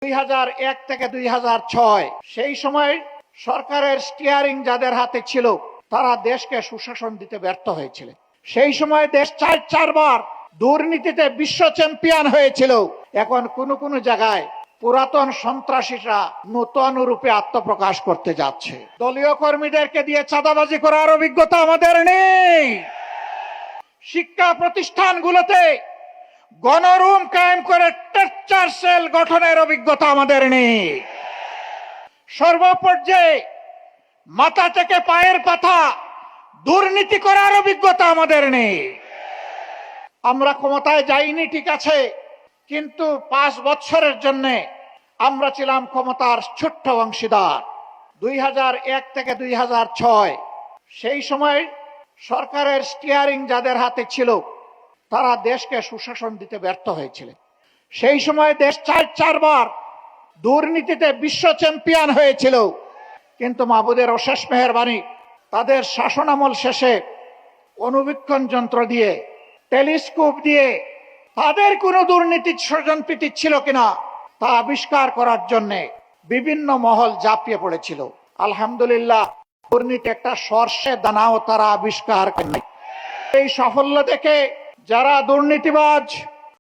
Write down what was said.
2001 থেকে 2006 সেই সময় সরকারের স্টিয়ারিং যাদের হাতে ছিল তারা দেশকে সুশাসন দিতে ব্যর্থ হয়েছিল। সেই সময় দেশ চারবার দুর্নীতিতে বিশ্ব চ্যাম্পিয়ন হয়েছিল। এখন কোন জায়গায় পুরাতন সন্ত্রাসীরা নতুন রূপে আত্মপ্রকাশ করতে যাচ্ছে। দলীয় কর্মীদেরকে দিয়ে চাঁদাবাজি করার অভিজ্ঞতা আমাদের নেই। শিক্ষা প্রতিষ্ঠানগুলোতে গণরুম কায়েম করে টর্চার সেল গঠনের অভিজ্ঞতা আমাদের নেই। সর্বপর্যায়ে মাথা থেকে পায়ের পাতা দুর্নীতি করার অভিজ্ঞতা আমাদের নেই। আমরা ক্ষমতায় যাইনি ঠিক আছে, কিন্তু 5 বছরের জন্য আমরা ছিলাম ক্ষমতার ছোট্ট অংশীদার। 2001 থেকে 2006 সেই সময় সরকারের স্টিয়ারিং যাদের হাতে ছিল তারা দেশকে সুশাসন দিতে ব্যর্থ হয়েছিল। সেই সময় দেশ চারবার দুর্নীতিতে বিশ্ব চ্যাম্পিয়ন হয়েছিল। কিন্তু মাহবুদের অশেষ মেহেরবানি, তাদের শাসনামল শেষে অনুবীক্ষণ যন্ত্র দিয়ে, টেলিস্কোপ দিয়ে তাদের কোনো দুর্নীতি স্বজনপ্রীতি ছিল কিনা তা আবিষ্কার করার জন্য বিভিন্ন মহল ঝাঁপিয়ে পড়েছিল। আলহামদুলিল্লাহ, দুর্নীতি একটা সর্ষে দানাও তারা আবিষ্কার করেনি। এই সাফল্য দেখে যারা দুর্নীতিবাজ